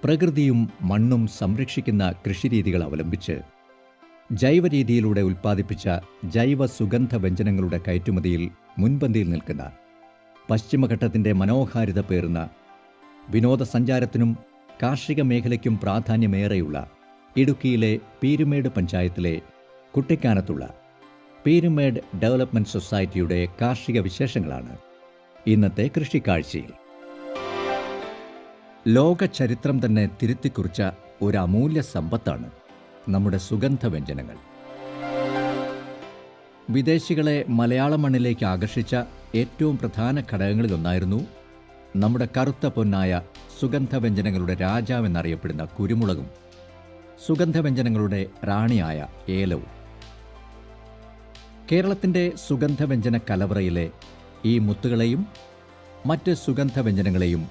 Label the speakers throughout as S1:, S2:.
S1: പ്രകൃതിയും മണ്ണും സംരക്ഷിക്കുന്ന കൃഷിരീതികൾ അവലംബിച്ച് ജൈവരീതിയിലൂടെ ഉൽപ്പാദിപ്പിച്ച ജൈവ സുഗന്ധ വ്യഞ്ജനങ്ങളുടെ കയറ്റുമതിയിൽ മുൻപന്തിയിൽ നിൽക്കുന്ന പശ്ചിമഘട്ടത്തിൻ്റെ മനോഹാരിത പേറുന്ന വിനോദസഞ്ചാരത്തിനും കാർഷിക മേഖലയ്ക്കും പ്രാധാന്യമേറെയുള്ള ഇടുക്കിയിലെ പീരുമേട് പഞ്ചായത്തിലെ കുട്ടിക്കാനത്തുള്ള പീരുമേട് ഡെവലപ്മെൻറ്റ് സൊസൈറ്റിയുടെ കാർഷിക വിശേഷങ്ങളാണ് ഇന്നത്തെ കൃഷിക്കാഴ്ചയിൽ. ലോക ചരിത്രം തന്നെ തിരുത്തിക്കുറിച്ച ഒരു അമൂല്യ സമ്പത്താണ് നമ്മുടെ സുഗന്ധവ്യഞ്ജനങ്ങൾ. വിദേശികളെ മലയാള മണ്ണിലേക്ക് ആകർഷിച്ച ഏറ്റവും പ്രധാന ഘടകങ്ങളിലൊന്നായിരുന്നു നമ്മുടെ കറുത്ത പൊന്നായ സുഗന്ധവ്യഞ്ജനങ്ങളുടെ രാജാവെന്നറിയപ്പെടുന്ന കുരുമുളകും സുഗന്ധവ്യഞ്ജനങ്ങളുടെ റാണിയായ ഏലവും. കേരളത്തിൻ്റെ സുഗന്ധവ്യഞ്ജന കലവറയിലെ ഈ മുത്തുകളെയും മറ്റ് സുഗന്ധവ്യഞ്ജനങ്ങളെയും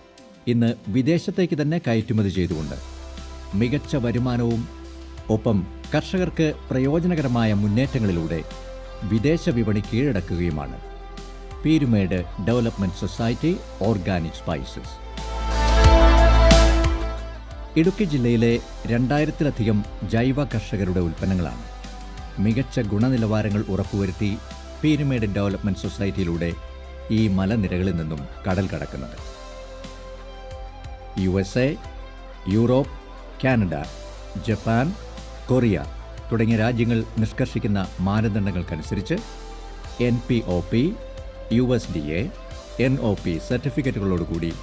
S1: ഇന്ന് വിദേശത്തേക്ക് തന്നെ കയറ്റുമതി ചെയ്തുകൊണ്ട് മികച്ച വരുമാനവും ഒപ്പം കർഷകർക്ക് പ്രയോജനകരമായ മുന്നേറ്റങ്ങളിലൂടെ വിദേശ വിപണി കീഴടക്കുകയുമാണ് Peermade development society organic spices. Idukki ജില്ലയിലെ 2000-ലധികം ജൈവ കർഷകരുടെ ഉൽപ്പന്നങ്ങളാണ് മികച്ച ഗുണനിലവാരങ്ങൾ ഉറപ്പുവരുത്തി പീരുമേട് ഡെവലപ്മെൻറ്റ് സൊസൈറ്റിയിലൂടെ ഈ മലനിരകളിൽ നിന്നും കടൽ കടക്കുന്നത്. USA, Europe, Canada, Japan, Korea തുടങ്ങിയ രാജ്യങ്ങൾ നിഷ്കർഷിക്കുന്ന മാനദണ്ഡങ്ങൾക്കനുസരിച്ച് NPOP, USDA, NOP സർട്ടിഫിക്കറ്റുകളോടുകൂടി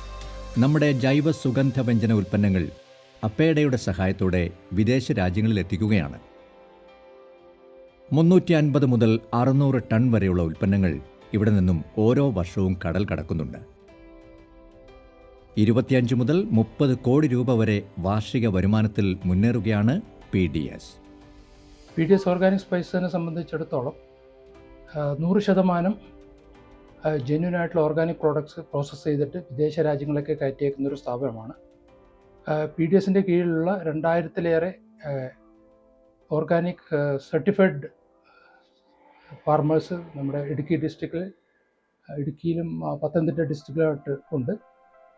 S1: നമ്മുടെ ജൈവ സുഗന്ധവ്യഞ്ജന ഉൽപ്പന്നങ്ങൾ അപ്പേഡയുടെ സഹായത്തോടെ വിദേശ രാജ്യങ്ങളിൽ എത്തിക്കുകയാണ്. 350 മുതൽ 600 ടൺ വരെയുള്ള ഉൽപ്പന്നങ്ങൾ ഇവിടെ നിന്നും ഓരോ വർഷവും കടൽ കടക്കുന്നുണ്ട്. 25 മുതൽ 30 കോടി രൂപ വരെ വാർഷിക വരുമാനത്തിൽ മുന്നേറുകയാണ് PDS.
S2: PDS ഓർഗാനിക് സ്പൈസസിനെ സംബന്ധിച്ചിടത്തോളം 100% ജെന്യൂനായിട്ടുള്ള ഓർഗാനിക് പ്രോഡക്ട്സ് പ്രോസസ്സ് ചെയ്തിട്ട് വിദേശ രാജ്യങ്ങളിലേക്ക് കയറ്റിയേക്കുന്ന ഒരു സ്ഥാപനമാണ്. PDSൻ്റെ കീഴിലുള്ള 2000-ലേറെ ഓർഗാനിക് സർട്ടിഫൈഡ് ഫാർമേഴ്സ് നമ്മുടെ ഇടുക്കി ഡിസ്ട്രിക്റ്റിൽ, ഇടുക്കിയിലും പത്തനംതിട്ട ഡിസ്ട്രിക്റ്റിലായിട്ട് ഉണ്ട്.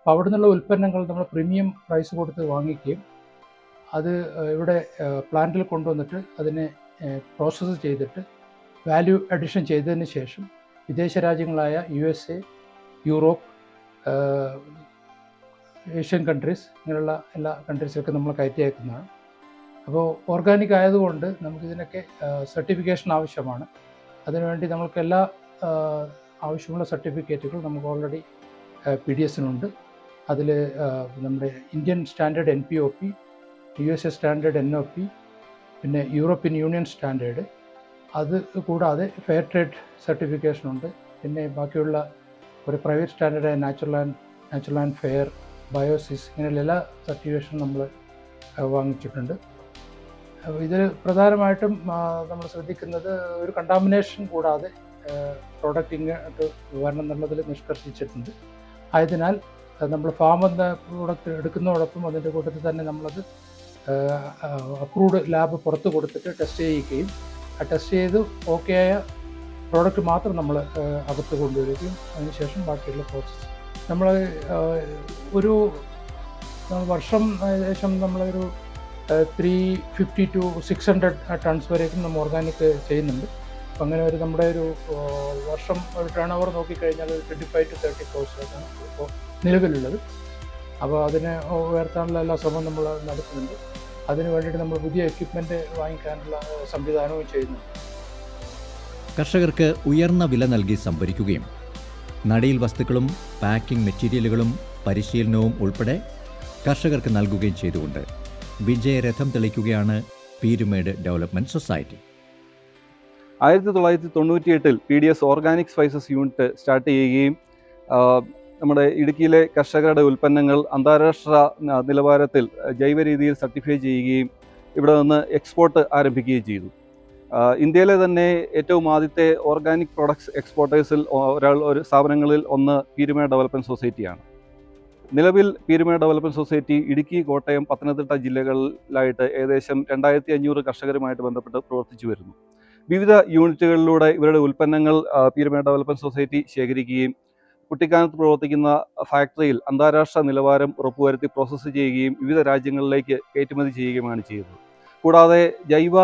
S2: അപ്പോൾ അവിടെ നിന്നുള്ള ഉൽപ്പന്നങ്ങൾ നമ്മൾ പ്രീമിയം പ്രൈസ് കൊടുത്ത് വാങ്ങിക്കുകയും അത് ഇവിടെ പ്ലാന്റിൽ കൊണ്ടുവന്നിട്ട് അതിനെ പ്രോസസ്സ് ചെയ്തിട്ട് വാല്യൂ അഡീഷൻ ചെയ്തതിന് ശേഷം വിദേശ രാജ്യങ്ങളായ USA, യൂറോപ്പ്, ഏഷ്യൻ കൺട്രീസ്, ഇങ്ങനെയുള്ള എല്ലാ കൺട്രീസിലൊക്കെ നമ്മൾ കയറ്റി അയക്കുന്നതാണ്. അപ്പോൾ ഓർഗാനിക് ആയതുകൊണ്ട് നമുക്കിതിനൊക്കെ സർട്ടിഫിക്കേഷൻ ആവശ്യമാണ്. അതിനുവേണ്ടി നമ്മൾക്ക് എല്ലാ ആവശ്യമുള്ള സർട്ടിഫിക്കറ്റുകൾ നമുക്ക് ഓൾറെഡി PDSനുണ്ട്. അതിൽ നമ്മുടെ Indian standard NPOP, USA standard NOP, പിന്നെ യൂറോപ്യൻ യൂണിയൻ സ്റ്റാൻഡേർഡ്, അത് കൂടാതെ ഫെയർ ട്രേഡ് സർട്ടിഫിക്കേഷനുണ്ട്. പിന്നെ ബാക്കിയുള്ള ഒരു പ്രൈവറ്റ് സ്റ്റാൻഡേർഡായ നാച്ചുറൽ ആൻഡ് ഫെയർ, ബയോസിസ്, ഇങ്ങനെയുള്ള എല്ലാ സർട്ടിഫിക്കേഷനും നമ്മൾ വാങ്ങിച്ചിട്ടുണ്ട്. ഇതിൽ പ്രധാനമായിട്ടും നമ്മൾ ശ്രദ്ധിക്കുന്നത് ഒരു കണ്ടാമിനേഷൻ കൂടാതെ പ്രോഡക്റ്റ് ഇങ്ങോട്ട് വരണം എന്നുള്ളതിൽ നിഷ്കർഷിച്ചിട്ടുണ്ട്. ആയതിനാൽ നമ്മൾ ഫാമിൽ നിന്ന് പ്രോഡക്റ്റ് എടുക്കുന്നതോടൊപ്പം അതിൻ്റെ കൂട്ടത്തിൽ തന്നെ നമ്മളത് അപ്രൂവ്ഡ് ലാബ് പുറത്ത് കൊടുത്തിട്ട് ടെസ്റ്റ് ചെയ്യിക്കുകയും ആ ടെസ്റ്റ് ചെയ്ത് ഓക്കെ ആയ പ്രോഡക്റ്റ് മാത്രം നമ്മൾ അകത്ത് കൊണ്ടുവരികയും അതിനുശേഷം ബാക്കിയുള്ള പ്രോസസ്സ് നമ്മൾ ഒരു വർഷം ഏകദേശം നമ്മളൊരു 350 to 600 ടൺസ് വരേക്കും നമ്മൾ ഓർഗാനിക് ചെയ്യുന്നുണ്ട്. അപ്പം അങ്ങനെ ഒരു നമ്മുടെ ഒരു വർഷം ഒരു ടേൺ ഓവർ നോക്കിക്കഴിഞ്ഞാൽ 25 to 30 crores ആണ് ഇപ്പോൾ നിലവിലുള്ളത്. അപ്പോൾ അതിനെ ഉയർത്താനുള്ള എല്ലാ ശ്രമവും നമ്മൾ നടത്തുന്നുണ്ട്. അതിന് വേണ്ടിയിട്ട് നമ്മൾ പുതിയ എക്യുപ്മെൻറ്റ് വാങ്ങിക്കാനുള്ള സംവിധാനവും ചെയ്യുന്നുണ്ട്.
S1: കർഷകർക്ക് ഉയർന്ന വില നൽകി സംഭരിക്കുകയും നടീൽ വസ്തുക്കളും പാക്കിംഗ് മെറ്റീരിയലുകളും പരിശീലനവും ഉൾപ്പെടെ കർഷകർക്ക് നൽകുകയും ചെയ്തുകൊണ്ട് വിജയരഥം തെളിക്കുകയാണ് പീരുമേട് ഡെവലപ്മെൻറ്റ് സൊസൈറ്റി.
S3: 1998-ൽ PDS organic spices unit start ചെയ്യുകയും നമ്മുടെ ഇടുക്കിയിലെ കർഷകരുടെ ഉൽപ്പന്നങ്ങൾ അന്താരാഷ്ട്ര നിലവാരത്തിൽ ജൈവ രീതിയിൽ സർട്ടിഫൈ ചെയ്യുകയും ഇവിടെ നിന്ന് എക്സ്പോർട്ട് ആരംഭിക്കുകയും ചെയ്തു. ഇന്ത്യയിലെ തന്നെ ഏറ്റവും ആദ്യത്തെ ഓർഗാനിക് പ്രൊഡക്ട്സ് എക്സ്പോർട്ടേഴ്സിൽ ഒരു സ്ഥാപനങ്ങളിൽ ഒന്ന് പീരുമേട് ഡെവലപ്മെൻറ്റ് സൊസൈറ്റിയാണ്. നിലവിൽ പീരുമേട് ഡെവലപ്മെൻറ്റ് സൊസൈറ്റി ഇടുക്കി, കോട്ടയം, പത്തനംതിട്ട ജില്ലകളിലായിട്ട് ഏകദേശം 2500 കർഷകരുമായിട്ട് ബന്ധപ്പെട്ട് പ്രവർത്തിച്ചു വരുന്നു. വിവിധ യൂണിറ്റുകളിലൂടെ ഇവരുടെ ഉൽപ്പന്നങ്ങൾ പീരുമേട് ഡെവലപ്മെൻറ്റ് സൊസൈറ്റി ശേഖരിക്കുകയും കുട്ടിക്കാനത്ത് പ്രവർത്തിക്കുന്ന ഫാക്ടറിയിൽ അന്താരാഷ്ട്ര നിലവാരം ഉറപ്പുവരുത്തി പ്രോസസ്സ് ചെയ്യുകയും വിവിധ രാജ്യങ്ങളിലേക്ക് കയറ്റുമതി ചെയ്യുകയുമാണ് ചെയ്യുന്നത്. കൂടാതെ ജൈവ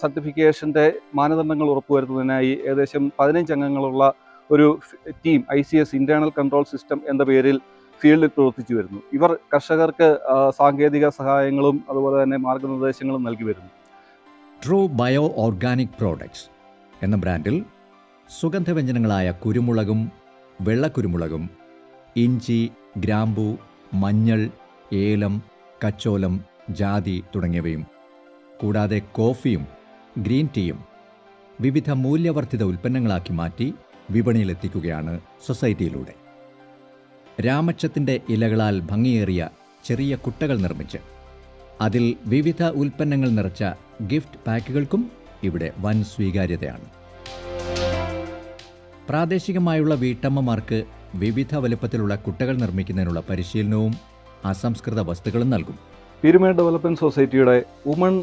S3: സർട്ടിഫിക്കേഷൻ്റെ മാനദണ്ഡങ്ങൾ ഉറപ്പുവരുത്തുന്നതിനായി ഏകദേശം 15 അംഗങ്ങളുള്ള ഒരു team ICS internal control system എന്ന പേരിൽ ഫീൽഡിൽ പ്രവർത്തിച്ചു വരുന്നു. ഇവർ കർഷകർക്ക് സാങ്കേതിക സഹായങ്ങളും അതുപോലെ തന്നെ മാർഗനിർദ്ദേശങ്ങളും നൽകി വരുന്നു.
S1: ട്രൂ ബയോ ഓർഗാനിക് പ്രോഡക്ട്സ് എന്ന ബ്രാൻഡിൽ സുഗന്ധവ്യഞ്ജനങ്ങളായ കുരുമുളകും വെള്ളക്കുരുമുളകും ഇഞ്ചി, ഗ്രാമ്പൂ, മഞ്ഞൾ, ഏലം, കച്ചോലം, ജാതി തുടങ്ങിയവയും കൂടാതെ കോഫിയും ഗ്രീൻ ടീയും വിവിധ മൂല്യവർദ്ധിത ഉൽപ്പന്നങ്ങളാക്കി മാറ്റി വിപണിയിലെത്തിക്കുകയാണ് സൊസൈറ്റിയിലൂടെ. രാമച്ചത്തിൻ്റെ ഇലകളാൽ ഭംഗിയേറിയ ചെറിയ കുട്ടകൾ നിർമ്മിച്ച് അതിൽ വിവിധ ഉൽപ്പന്നങ്ങൾ നിറച്ച ഗിഫ്റ്റ് പാക്കുകൾക്കും ഇവിടെ വൻ സ്വീകാര്യതയാണ്. പ്രാദേശികമായുള്ള വീട്ടമ്മമാർക്ക് വിവിധ വലുപ്പത്തിലുള്ള കുട്ടകൾ നിർമ്മിക്കുന്നതിനുള്ള പരിശീലനവും അസംസ്കൃത വസ്തുക്കളും നൽകും.
S3: പീരുമേട് ഡെവലപ്മെൻറ്റ് സൊസൈറ്റിയുടെ വുമൺ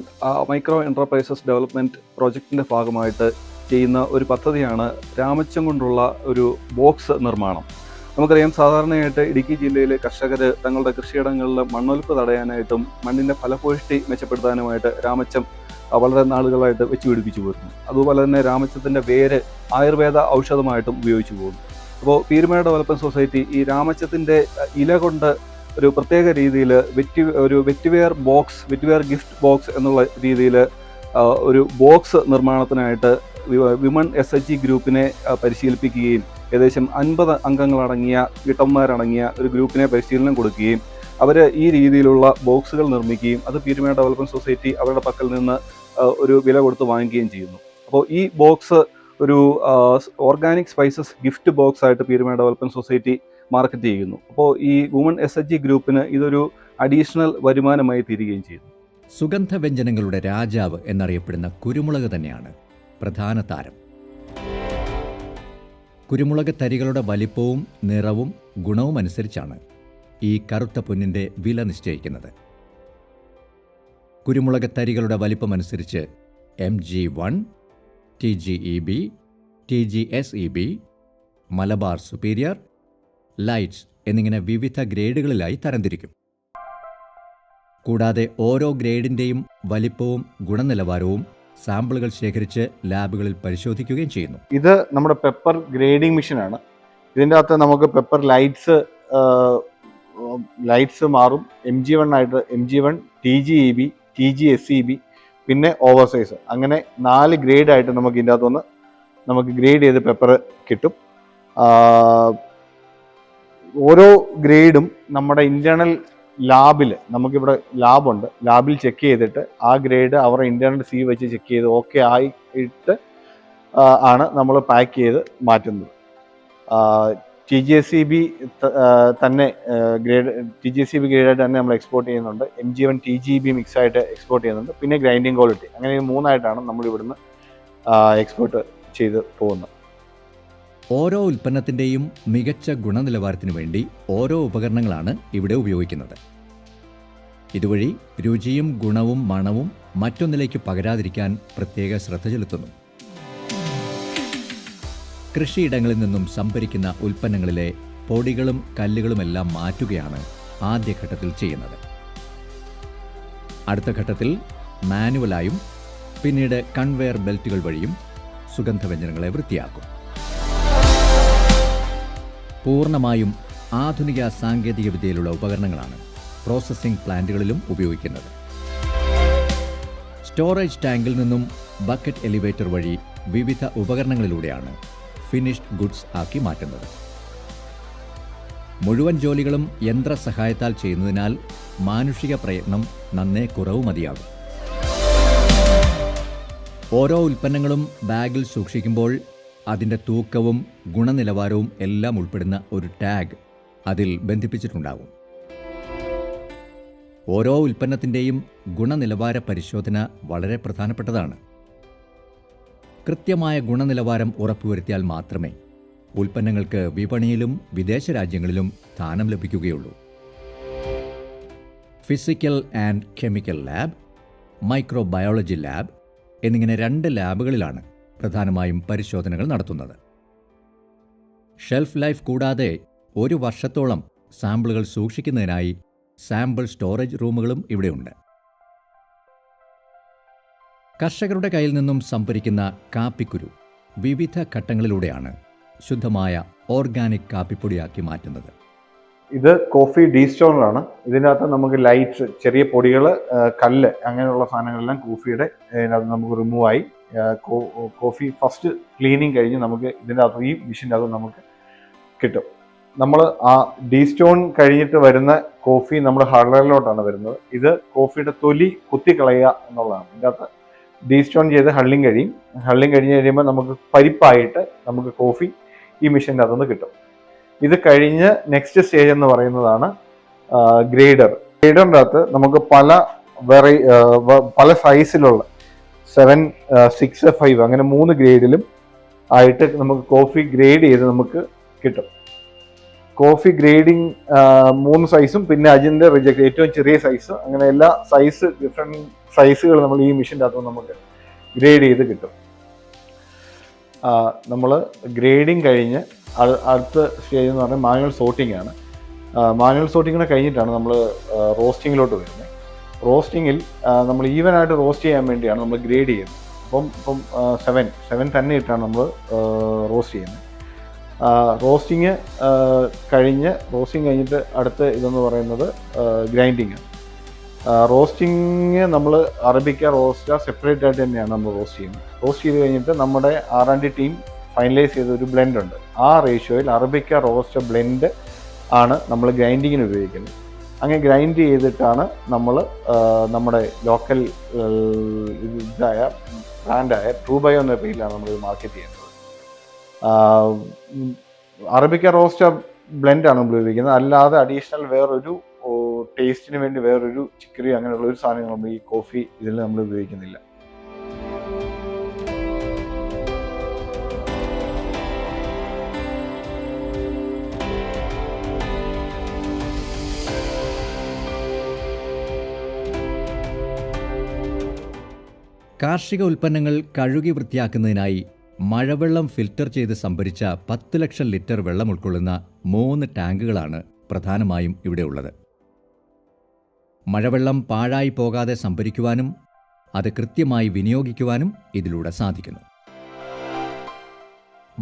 S3: മൈക്രോ എൻ്റർപ്രൈസസ് ഡെവലപ്മെൻറ്റ് പ്രോജക്റ്റിൻ്റെ ഭാഗമായിട്ട് ചെയ്യുന്ന ഒരു പദ്ധതിയാണ് രാമച്ചം കൊണ്ടുള്ള ഒരു ബോക്സ് നിർമ്മാണം. നമുക്കറിയാം, സാധാരണയായിട്ട് ഇടുക്കി ജില്ലയിലെ കർഷകർ തങ്ങളുടെ കൃഷിയിടങ്ങളിൽ മണ്ണൊലിപ്പ് തടയാനായിട്ടും മണ്ണിൻ്റെ ഫലപുഷ്ടി മെച്ചപ്പെടുത്താനുമായിട്ട് രാമച്ചം വളരെ നാളുകളായിട്ട് വെച്ച് പിടിപ്പിച്ചു പോരുന്നു. അതുപോലെ തന്നെ രാമച്ചത്തിൻ്റെ വേര് ആയുർവേദ ഔഷധമായിട്ടും ഉപയോഗിച്ചു പോകുന്നു. അപ്പോൾ പീരുമേട് ഡെവലപ്മെൻറ്റ് സൊസൈറ്റി ഈ രാമച്ചത്തിൻ്റെ ഇല കൊണ്ട് ഒരു പ്രത്യേക രീതിയിൽ വെറ്റിവെയർ ഗിഫ്റ്റ് ബോക്സ് എന്നുള്ള രീതിയിൽ ഒരു ബോക്സ് നിർമ്മാണത്തിനായിട്ട് വിമൺ SHG ഗ്രൂപ്പിനെ പരിശീലിപ്പിക്കുകയും ഏകദേശം 50 അംഗങ്ങളടങ്ങിയ വീട്ടമ്മമാരടങ്ങിയ ഒരു ഗ്രൂപ്പിനെ പരിശീലനം കൊടുക്കുകയും അവർ ഈ രീതിയിലുള്ള ബോക്സുകൾ നിർമ്മിക്കുകയും അത് പീരുമേട് ഡെവലപ്മെൻറ്റ് സൊസൈറ്റി അവരുടെ പക്കൽ നിന്ന് ഒരു വില കൊടുത്ത് വാങ്ങിക്കുകയും ചെയ്യുന്നു. അപ്പോൾ ഈ ബോക്സ് ഒരു ഓർഗാനിക് സ്പൈസസ് ഗിഫ്റ്റ് ബോക്സ് ആയിട്ട് പീരുമേട് ഡെവലപ്മെൻറ്റ് സൊസൈറ്റി മാർക്കറ്റ് ചെയ്യുന്നു. അപ്പോൾ ഈ വുമൺ SHG ഗ്രൂപ്പിന് ഇതൊരു അഡീഷണൽ വരുമാനമായി തീരുകയും ചെയ്യുന്നു.
S1: സുഗന്ധവ്യഞ്ജനങ്ങളുടെ രാജാവ് എന്നറിയപ്പെടുന്ന കുരുമുളക് തന്നെയാണ് പ്രധാന താരം. കുരുമുളക് തരികളുടെ വലിപ്പവും നിറവും ഗുണവും അനുസരിച്ചാണ് ഈ കറുത്ത പൊന്നിൻ്റെ വില നിശ്ചയിക്കുന്നത്. കുരുമുളക് തരികളുടെ വലിപ്പമനുസരിച്ച് MG1, TGEB, TGSEB, Malabar superior, lights എന്നിങ്ങനെ വിവിധ ഗ്രേഡുകളിലായി തരംതിരിക്കും. കൂടാതെ ഓരോ ഗ്രേഡിൻ്റെയും വലിപ്പവും ഗുണനിലവാരവും സാമ്പിളുകൾ ശേഖരിച്ച് ലാബുകളിൽ പരിശോധിക്കുകയും ചെയ്യുന്നു.
S4: ഇത് നമ്മുടെ പെപ്പർ ഗ്രേഡിംഗ് മെഷീനാണ്. ഇതിൻ്റെ അകത്ത് നമുക്ക് പെപ്പർ ലൈറ്റ്സ് മാറും. MG1 ആയിട്ട് MG1, TGEB, TGSEB, പിന്നെ ഓവർസൈസ്, അങ്ങനെ 4 ഗ്രേഡായിട്ട് നമുക്ക് ഇതിൻ്റെ അകത്തുനിന്ന് നമുക്ക് ഗ്രേഡ് ചെയ്ത് പെപ്പർ കിട്ടും. ഓരോ ഗ്രേഡും നമ്മുടെ ഇൻറ്റേർണൽ ലാബിൽ, നമുക്കിവിടെ ലാബുണ്ട്, ലാബിൽ ചെക്ക് ചെയ്തിട്ട് ആ ഗ്രേഡ് അവരുടെ ഇൻറ്റേർണൽ സി വെച്ച് ചെക്ക് ചെയ്ത് ഓക്കെ ആയിട്ട് ആണ് നമ്മൾ പാക്ക് ചെയ്ത് മാറ്റുന്നത്. TGSEB തന്നെ TGSEB ഗ്രേഡായിട്ട് തന്നെ നമ്മൾ എക്സ്പോർട്ട് ചെയ്യുന്നുണ്ട്. MG1, TGEB മിക്സ് ആയിട്ട് എക്സ്പോർട്ട് ചെയ്യുന്നുണ്ട്. പിന്നെ ഗ്രൈൻഡിങ് ക്വാളിറ്റി, അങ്ങനെ 3ആയിട്ടാണ് നമ്മൾ ഇവിടുന്ന് എക്സ്പോർട്ട് ചെയ്ത് പോകുന്നത്.
S1: ഓരോ ഉൽപ്പന്നത്തിൻ്റെയും മികച്ച ഗുണനിലവാരത്തിനു വേണ്ടി ഓരോ ഉപകരണങ്ങളാണ് ഇവിടെ ഉപയോഗിക്കുന്നത്. ഇതുവഴി രുചിയും ഗുണവും മണവും മറ്റൊന്നിലേക്ക് പകരാതിരിക്കാൻ പ്രത്യേക ശ്രദ്ധ ചെലുത്തുന്നു. കൃഷിയിടങ്ങളിൽ നിന്നും സംഭരിക്കുന്ന ഉൽപ്പന്നങ്ങളിലെ പൊടികളും കല്ലുകളുമെല്ലാം മാറ്റുകയാണ് ആദ്യഘട്ടത്തിൽ ചെയ്യുന്നത്. അടുത്ത ഘട്ടത്തിൽ മാനുവലായും പിന്നീട് കൺവെയർ ബെൽറ്റുകൾ വഴിയും സുഗന്ധവ്യഞ്ജനങ്ങളെ വൃത്തിയാക്കും. പൂർണ്ണമായും ആധുനിക സാങ്കേതിക വിദ്യയിലുള്ള ഉപകരണങ്ങളാണ് പ്രോസസ്സിംഗ് പ്ലാന്റുകളിലും ഉപയോഗിക്കുന്നത്. സ്റ്റോറേജ് ടാങ്കിൽ നിന്നും ബക്കറ്റ് എലിവേറ്റർ വഴി വിവിധ ഉപകരണങ്ങളിലൂടെയാണ് ഫിനിഷ്ഡ് ഗുഡ്സ് ആക്കി മാറ്റുന്നത്. മുഴുവൻ ജോലികളും യന്ത്രസഹായത്താൽ ചെയ്യുന്നതിനാൽ മാനുഷിക പ്രയത്നം നന്നേ കുറവ് മതിയാകും. ഓരോ ഉൽപ്പന്നങ്ങളും ബാഗിൽ സൂക്ഷിക്കുമ്പോൾ അതിൻ്റെ തൂക്കവും ഗുണനിലവാരവും എല്ലാം ഉൾപ്പെടുന്ന ഒരു ടാഗ് അതിൽ ബന്ധിപ്പിച്ചിട്ടുണ്ടാകും. ഓരോ ഉൽപ്പന്നത്തിൻ്റെയും ഗുണനിലവാര പരിശോധന വളരെ പ്രധാനപ്പെട്ടതാണ്. കൃത്യമായ ഗുണനിലവാരം ഉറപ്പുവരുത്തിയാൽ മാത്രമേ ഉൽപ്പന്നങ്ങൾക്ക് വിപണിയിലും വിദേശ രാജ്യങ്ങളിലും സ്ഥാനം ലഭിക്കുകയുള്ളൂ. Physical and chemical lab, microbiology lab എന്നിങ്ങനെ 2 ലാബുകളിലാണ് പ്രധാനമായും പരിശോധനകൾ നടത്തുന്നത്. ഷെൽഫ് ലൈഫ് കൂടാതെ 1 വർഷത്തോളം സാമ്പിളുകൾ സൂക്ഷിക്കുന്നതിനായി സാമ്പിൾ സ്റ്റോറേജ് റൂമുകളും ഇവിടെയുണ്ട്. കർഷകരുടെ കയ്യിൽ നിന്നും സംഭരിക്കുന്ന കാപ്പിക്കുരു വിവിധ ഘട്ടങ്ങളിലൂടെയാണ് ശുദ്ധമായ ഓർഗാനിക് കാപ്പിപ്പൊടിയാക്കി മാറ്റുന്നത്.
S4: ഇത് കോഫി ഡീസ്റ്റോണറാണ്. ഇതിനകത്ത് നമുക്ക് ലൈറ്റ്സ്, ചെറിയ പൊടികൾ, കല്ല്, അങ്ങനെയുള്ള സാധനങ്ങളെല്ലാം കോഫിയുടെ ഇതിനകത്ത് നമുക്ക് റിമൂവ് ആയി കോഫി ഫസ്റ്റ് ക്ലീനിങ് കഴിഞ്ഞ് നമുക്ക് ഇതിനകത്ത് ഈ മെഷീൻ്റെ അകത്ത് നമുക്ക് കിട്ടും. നമ്മൾ ആ ഡീസ്റ്റോൺ കഴിഞ്ഞിട്ട് വരുന്ന കോഫി നമ്മുടെ ഹള്ളറിലോട്ടാണ് വരുന്നത്. ഇത് കോഫിയുടെ തൊലി കുത്തിക്കളയുക എന്നുള്ളതാണ്. ഇതിനകത്ത് ഡീസ്റ്റോൺ ചെയ്ത് ഹള്ളിങ് കഴിഞ്ഞ് കഴിയുമ്പോൾ നമുക്ക് പരിപ്പായിട്ട് നമുക്ക് കോഫി ഈ മെഷീൻ്റെ അകത്തുനിന്ന് കിട്ടും. ഇത് കഴിഞ്ഞ് നെക്സ്റ്റ് സ്റ്റേജ് എന്ന് പറയുന്നതാണ് ഗ്രേഡർ. ഗ്രേഡറിൻ്റെ അകത്ത് നമുക്ക് പല സൈസിലുള്ള 7, 6, 5 അങ്ങനെ 3 ഗ്രേഡിലും ആയിട്ട് നമുക്ക് കോഫി ഗ്രേഡ് ചെയ്ത് നമുക്ക് കിട്ടും. കോഫി ഗ്രേഡിങ് 3 സൈസും പിന്നെ അതിൻ്റെ റിജക്ട് ഏറ്റവും ചെറിയ സൈസ്, അങ്ങനെ എല്ലാ ഡിഫറെൻറ്റ് സൈസുകൾ നമ്മൾ ഈ മെഷീൻ്റെ അകത്ത് നമുക്ക് ഗ്രേഡ് ചെയ്ത് കിട്ടും. നമ്മൾ ഗ്രേഡിങ് കഴിഞ്ഞ് അടുത്ത സ്റ്റേജ് എന്ന് പറഞ്ഞാൽ മാനുവൽ സോർട്ടിംഗ് ആണ്. മാനുവൽ സോർട്ടിങ്ങിനെ കഴിഞ്ഞിട്ടാണ് നമ്മൾ റോസ്റ്റിങ്ങിലോട്ട് വരുന്നത്. റോസ്റ്റിങ്ങിൽ നമ്മൾ ഈവനായിട്ട് റോസ്റ്റ് ചെയ്യാൻ വേണ്ടിയാണ് നമ്മൾ ഗ്രേഡ് ചെയ്യുന്നത്. ഇപ്പം 7 തന്നെ ഇട്ടാണ് നമ്മൾ റോസ്റ്റ് ചെയ്യുന്നത്. റോസ്റ്റിങ് കഴിഞ്ഞിട്ട് അടുത്ത ഇതെന്ന് പറയുന്നത് ഗ്രൈൻഡിങ്. റോസ്റ്റിങ് നമ്മൾ അറബിക്ക റോസ്റ്റ സെപ്പറേറ്റ് ആയിട്ട് തന്നെയാണ് നമ്മൾ റോസ്റ്റ് ചെയ്യുന്നത്. റോസ്റ്റ് ചെയ്ത് കഴിഞ്ഞിട്ട് നമ്മുടെ R&D ടീം ഫൈനലൈസ് ചെയ്ത ഒരു ബ്ലെൻഡ് ഉണ്ട്. ആ റേഷ്യോയിൽ അറബിക്ക റോസ്റ്റ ബ്ലെൻഡ് ആണ് നമ്മൾ ഗ്രൈൻഡിങ്ങിന് ഉപയോഗിക്കുന്നത്. അങ്ങനെ ഗ്രൈൻഡ് ചെയ്തിട്ടാണ് നമ്മൾ നമ്മുടെ ലോക്കൽ ഇതായ ബ്രാൻഡായ ട്രൂബയോ എന്ന പേരിലാണ് നമ്മൾ മാർക്കറ്റ് ചെയ്യുന്നത്. അറബിക്ക റോസ്റ്റ ബ്ലെൻഡാണ് നമ്മൾ ഉപയോഗിക്കുന്നത്. അല്ലാതെ അഡീഷണൽ വേറൊരു ടേസ്റ്റിന് വേണ്ടി വേറൊരു ചിക്കറി അങ്ങനെയുള്ള ഒരു സാധനം നമ്മൾ ഈ കോഫി ഇതിൽ നമ്മൾ ഉപയോഗിക്കുന്നില്ല.
S1: കാർഷിക ഉൽപ്പന്നങ്ങൾ കഴുകി വൃത്തിയാക്കുന്നതിനായി മഴവെള്ളം ഫിൽറ്റർ ചെയ്ത് സംഭരിച്ച 10 ലക്ഷം ലിറ്റർ വെള്ളം ഉൾക്കൊള്ളുന്ന 3 ടാങ്കുകളാണ് പ്രധാനമായും ഇവിടെയുള്ളത്. മഴവെള്ളം പാഴായി പോകാതെ സംഭരിക്കുവാനും അത് കൃത്യമായി വിനിയോഗിക്കുവാനും ഇതിലൂടെ സാധിക്കുന്നു.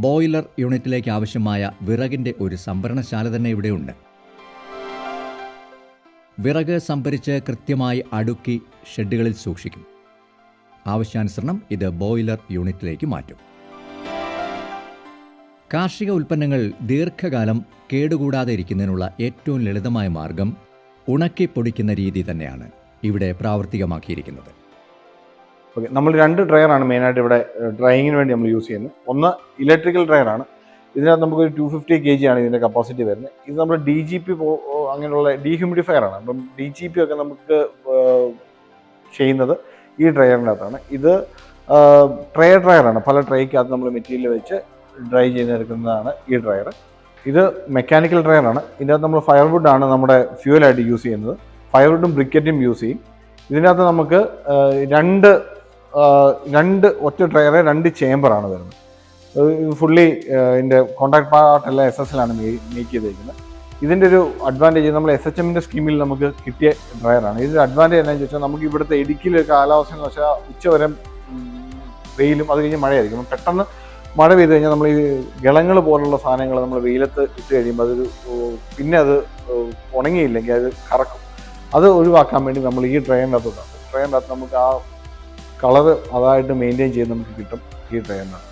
S1: ബോയിലർ യൂണിറ്റിലേക്ക് ആവശ്യമായ വിറകിൻ്റെ ഒരു സംഭരണശാല തന്നെ ഇവിടെയുണ്ട്. വിറക് സംഭരിച്ച് കൃത്യമായി അടുക്കി ഷെഡുകളിൽ സൂക്ഷിക്കും. ആവശ്യാനുസരണം ഇത് ബോയിലർ യൂണിറ്റിലേക്ക് മാറ്റും. കാർഷിക ഉൽപ്പന്നങ്ങൾ ദീർഘകാലം കേടുകൂടാതെ ഇരിക്കുന്നതിനുള്ള ഏറ്റവും ലളിതമായ മാർഗം ഉണക്കി പൊടിക്കുന്ന രീതി തന്നെയാണ് ഇവിടെ പ്രാവർത്തികമാക്കിയിരിക്കുന്നത്.
S4: ഓക്കെ, നമ്മൾ 2 ഡ്രയറാണ് മെയിനായിട്ട് ഇവിടെ ഡ്രൈയിങ്ങിന് വേണ്ടി നമ്മൾ യൂസ് ചെയ്യുന്നത്. ഒന്ന് ഇലക്ട്രിക്കൽ ഡ്രയറാണ്. ഇതിനകത്ത് നമുക്കൊരു 250 kg ആണ് ഇതിൻ്റെ കപ്പാസിറ്റി വരുന്നത്. ഇത് നമ്മൾ DGP അങ്ങനെയുള്ള ഡീഹ്യൂമിഡിഫയർ ആണ്. അപ്പം DGP ഒക്കെ നമുക്ക് ചെയ്യുന്നത് ഈ ഡ്രയറിനകത്താണ്. ഇത് ഡ്രയറാണ്. പല ട്രേക്കകത്ത് നമ്മൾ മെറ്റീരിയൽ വെച്ച് ഡ്രൈ ചെയ്തെടുക്കുന്നതാണ് ഈ ഡ്രയർ. ഇത് മെക്കാനിക്കൽ ഡ്രയറാണ്. ഇതിനകത്ത് നമ്മൾ ഫയർവുഡാണ് നമ്മുടെ ഫ്യൂവലായിട്ട് യൂസ് ചെയ്യുന്നത്. ഫയർവുഡും ബ്രിക്കറ്റും യൂസ് ചെയ്യും. ഇതിനകത്ത് നമുക്ക് രണ്ട് ഒറ്റ ഡ്രയറെ 2 ചേമ്പറാണ് വരുന്നത്. ഫുള്ളി ഇതിൻ്റെ കോൺടാക്ട് പാർട്ടെല്ലാം SSലാണ് മേക്ക് ചെയ്തിരിക്കുന്നത്. ഇതിൻ്റെ ഒരു അഡ്വാൻറ്റേജ് നമ്മൾ SHMൻ്റെ സ്കീമിൽ നമുക്ക് കിട്ടിയ ഡ്രയറാണ്. ഇതിൻ്റെ അഡ്വാൻറ്റേജ് എന്താണെന്ന് ചോദിച്ചാൽ നമുക്ക് ഇവിടുത്തെ ഇടുക്കിയിലെ കാലാവസ്ഥ എന്ന് വെച്ചാൽ ഉച്ചവരെ വെയിലും അത് കഴിഞ്ഞ് മഴയായിരിക്കും. പെട്ടെന്ന് മഴ പെയ്ത് കഴിഞ്ഞാൽ നമ്മൾ ഈ ഗളങ്ങൾ പോലുള്ള സാധനങ്ങൾ നമ്മൾ വെയിലത്ത് ഇട്ട് കഴിയുമ്പോൾ പിന്നെ അത് ഉണങ്ങിയില്ലെങ്കിൽ അത് കറക്കും. അത് ഒഴിവാക്കാൻ വേണ്ടി നമ്മൾ ഈ ഡ്രയറിനകത്ത് നമുക്ക് ആ കളറ് അതായിട്ട് മെയിൻറ്റെയിൻ ചെയ്ത് നമുക്ക് കിട്ടും ഈ ഡ്രയറിനകത്ത്.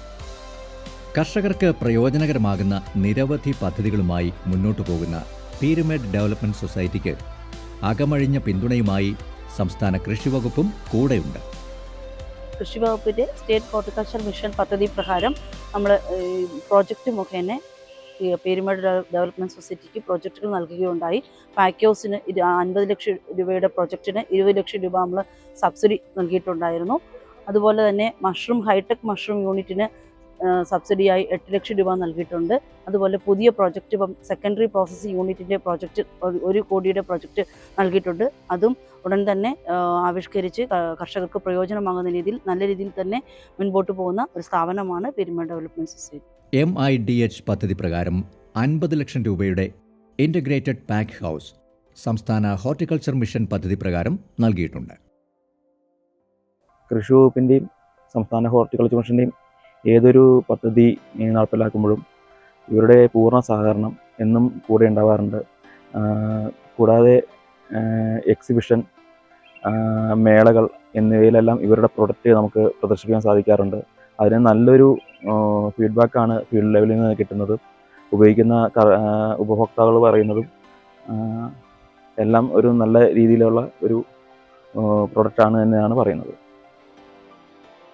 S1: കർഷകർക്ക് പ്രയോജനകരമാകുന്ന നിരവധി പദ്ധതികളുമായി മുന്നോട്ടു പോകുന്ന പീരമിഡ് ഡെവലപ്മെന്റ് സൊസൈറ്റിക്ക് അകമഴിഞ്ഞ പിന്തുണയുമായി സംസ്ഥാന കൃഷിവകുപ്പും കൂടെയുണ്ട്.
S5: കൃഷിവകുപ്പിൻ്റെ സ്റ്റേറ്റ് ഹോർട്ടിക്കൾച്ചർ മിഷൻ പദ്ധതി പ്രകാരം നമ്മൾ പ്രോജക്റ്റ് മുഖേന പീരമിഡ് ഡെവലപ്മെൻറ്റ് സൊസൈറ്റിക്ക് പ്രോജക്റ്റുകൾ നൽകുകയുണ്ടായി. പാക്യോസിന് 50 ലക്ഷം രൂപയുടെ പ്രോജക്റ്റിന് 20 ലക്ഷം രൂപ നമ്മൾ സബ്സിഡി നൽകിയിട്ടുണ്ടായിരുന്നു. അതുപോലെ തന്നെ ഹൈടെക് മഷ്റൂം യൂണിറ്റിന് സബ്സിഡിയായി 8 ലക്ഷം രൂപ നൽകിയിട്ടുണ്ട്. അതുപോലെ പുതിയ പ്രോജക്റ്റ് ഇപ്പം സെക്കൻഡറി പ്രോസസ്സിംഗ് യൂണിറ്റിൻ്റെ പ്രോജക്റ്റ് 1 കോടിയുടെ പ്രോജക്റ്റ് നൽകിയിട്ടുണ്ട്. അതും ഉടൻ തന്നെ ആവിഷ്കരിച്ച് കർഷകർക്ക് പ്രയോജനമാകുന്ന രീതിയിൽ നല്ല രീതിയിൽ തന്നെ മുൻപോട്ട് പോകുന്ന ഒരു സ്ഥാപനമാണ് പീരമിഡ് ഡെവലപ്മെൻറ്റ് സൊസൈറ്റി.
S1: MIDH പദ്ധതി പ്രകാരം 50 ലക്ഷം രൂപയുടെ ഇൻ്റഗ്രേറ്റഡ് പാക്ക് ഹൗസ് സംസ്ഥാന ഹോർട്ടിക്കൾച്ചർ മിഷൻ പദ്ധതി പ്രകാരം നൽകിയിട്ടുണ്ട്.
S6: കൃഷി വകുപ്പിൻ്റെയും സംസ്ഥാന ഹോർട്ടിക്കൾച്ചർ മിഷൻ്റെയും ഏതൊരു പദ്ധതി നടപ്പിലാക്കുമ്പോഴും ഇവരുടെ പൂർണ്ണ സഹകരണം എന്നും കൂടെ ഉണ്ടാവാറുണ്ട്. കൂടാതെ എക്സിബിഷൻ, മേളകൾ എന്നിവയിലെല്ലാം ഇവരുടെ പ്രൊഡക്റ്റ് നമുക്ക് പ്രദർശിപ്പിക്കാൻ സാധിക്കാറുണ്ട്. അതിന് നല്ലൊരു ഫീഡ്ബാക്കാണ് ഫീൽഡ് ലെവലിൽ നിന്ന് കിട്ടുന്നത്. ഉപയോഗിക്കുന്ന ഉപഭോക്താക്കൾ പറയുന്നതും എല്ലാം ഒരു നല്ല രീതിയിലുള്ള ഒരു പ്രൊഡക്റ്റാണ് തന്നെയാണ് പറയുന്നത്.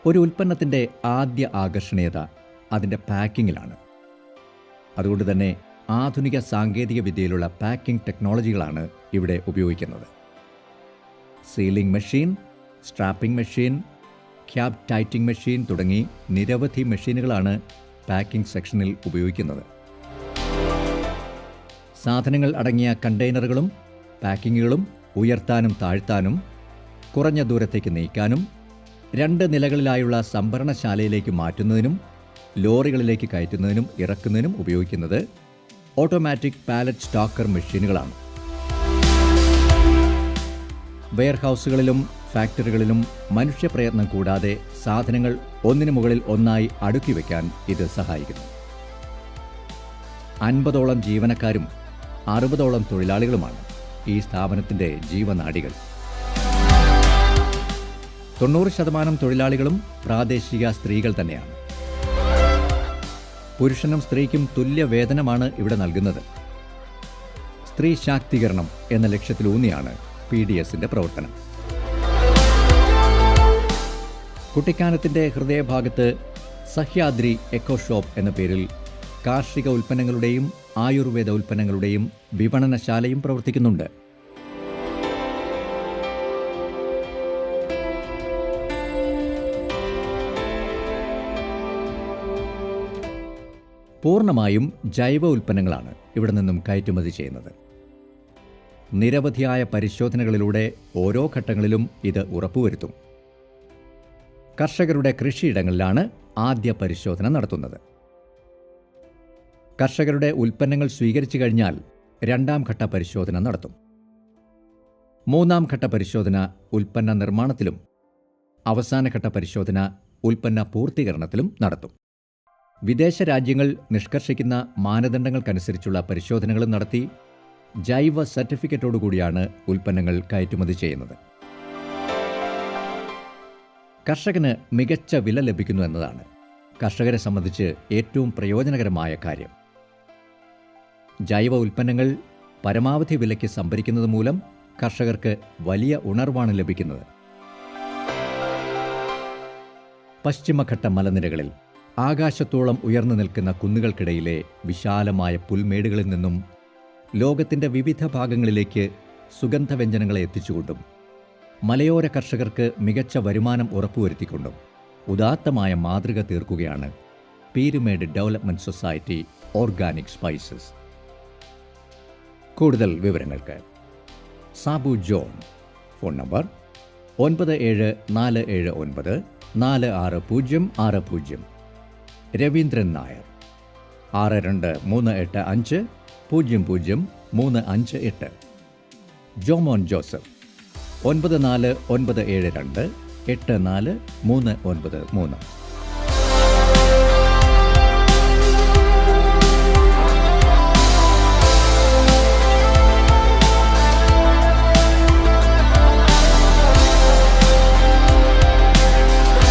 S1: ഒരു ഉൽപ്പന്നത്തിൻ്റെ ആദ്യ ആകർഷണീയത അതിൻ്റെ പാക്കിങ്ങിലാണ്. അതുകൊണ്ട് തന്നെ ആധുനിക സാങ്കേതിക വിദ്യയിലുള്ള പാക്കിംഗ് ടെക്നോളജികളാണ് ഇവിടെ ഉപയോഗിക്കുന്നത്. Sealing machine, strapping machine, cap tightening machine തുടങ്ങി നിരവധി മെഷീനുകളാണ് പാക്കിംഗ് സെക്ഷനിൽ ഉപയോഗിക്കുന്നത്. സാധനങ്ങൾ അടങ്ങിയ കണ്ടെയ്നറുകളും പാക്കിങ്ങുകളും ഉയർത്താനും താഴ്ത്താനും കുറഞ്ഞ ദൂരത്തേക്ക് നീക്കാനും 2 നിലകളിലായുള്ള സംഭരണശാലയിലേക്ക് മാറ്റുന്നതിനും ലോറികളിലേക്ക് കയറ്റുന്നതിനും ഇറക്കുന്നതിനും ഉപയോഗിക്കുന്നത് ഓട്ടോമാറ്റിക് പാലറ്റ് സ്റ്റോക്കർ മെഷീനുകളാണ്. വെയർഹൗസുകളിലും ഫാക്ടറികളിലും മനുഷ്യപ്രയത്നം കൂടാതെ സാധനങ്ങൾ ഒന്നിനു മുകളിൽ ഒന്നായി അടുക്കി വയ്ക്കാൻ ഇത് സഹായിക്കുന്നു. 50ഓളം ജീവനക്കാരും 60ഓളം തൊഴിലാളികളുമാണ് ഈ സ്ഥാപനത്തിൻ്റെ ജീവനാഡികൾ. 90% തൊഴിലാളികളും പ്രാദേശിക സ്ത്രീകൾ തന്നെയാണ്. പുരുഷനും സ്ത്രീക്കും തുല്യ വേതനമാണ് ഇവിടെ നൽകുന്നത്. സ്ത്രീ ശാക്തീകരണം എന്ന ലക്ഷ്യത്തിലൂന്നിയാണ് PDSന്റെ പ്രവർത്തനം. കുട്ടിക്കാനത്തിൻ്റെ ഹൃദയഭാഗത്ത് സഹ്യാദ്രി എക്കോ ഷോപ്പ് എന്ന പേരിൽ കാർഷിക ഉൽപ്പന്നങ്ങളുടെയും ആയുർവേദ ഉൽപ്പന്നങ്ങളുടെയും വിപണനശാലയും പ്രവർത്തിക്കുന്നുണ്ട്. പൂർണ്ണമായും ജൈവ ഉൽപ്പന്നങ്ങളാണ് ഇവിടെ നിന്നും കയറ്റുമതി ചെയ്യുന്നത്. നിരവധിയായ പരിശോധനകളിലൂടെ ഓരോ ഘട്ടങ്ങളിലും ഇത് ഉറപ്പുവരുത്തും. കർഷകരുടെ കൃഷിയിടങ്ങളിലാണ് ആദ്യ പരിശോധന നടത്തുന്നത്. കർഷകരുടെ ഉൽപ്പന്നങ്ങൾ സ്വീകരിച്ചു കഴിഞ്ഞാൽ 2ാം ഘട്ട പരിശോധന നടത്തും. 3ാം ഘട്ട പരിശോധന ഉൽപ്പന്ന നിർമ്മാണത്തിലും അവസാനഘട്ട പരിശോധന ഉൽപ്പന്ന പൂർത്തീകരണത്തിലും നടത്തും. വിദേശ രാജ്യങ്ങൾ നിഷ്കർഷിക്കുന്ന മാനദണ്ഡങ്ങൾക്കനുസരിച്ചുള്ള പരിശോധനകളും നടത്തി ജൈവ സർട്ടിഫിക്കറ്റോടുകൂടിയാണ് ഉൽപ്പന്നങ്ങൾ കയറ്റുമതി ചെയ്യുന്നത്. കർഷകന് മികച്ച വില ലഭിക്കുന്നു എന്നതാണ് കർഷകരെ സംബന്ധിച്ച് ഏറ്റവും പ്രയോജനകരമായ കാര്യം. ജൈവ ഉൽപ്പന്നങ്ങൾ പരമാവധി വിലയ്ക്ക് സംഭരിക്കുന്നത് മൂലം കർഷകർക്ക് വലിയ ഉണർവാണ് ലഭിക്കുന്നത്. പശ്ചിമഘട്ട മലനിരകളിൽ ആകാശത്തോളം ഉയർന്നു നിൽക്കുന്ന കുന്നുകൾക്കിടയിലെ വിശാലമായ പുൽമേടുകളിൽ നിന്നും ലോകത്തിൻ്റെ വിവിധ ഭാഗങ്ങളിലേക്ക് സുഗന്ധവ്യഞ്ജനങ്ങളെ എത്തിച്ചുകൊണ്ടും മലയോര കർഷകർക്ക് മികച്ച വരുമാനം ഉറപ്പുവരുത്തിക്കൊണ്ടും ഉദാത്തമായ മാതൃക തീർക്കുകയാണ് Peermade development society organic spices. കൂടുതൽ വിവരങ്ങൾക്ക് സാബു ജോൺ, ഫോൺ നമ്പർ 9479466060, രവീന്ദ്രൻ നായർ 6238500358, ജോമോൻ ജോസഫ് 9497284393.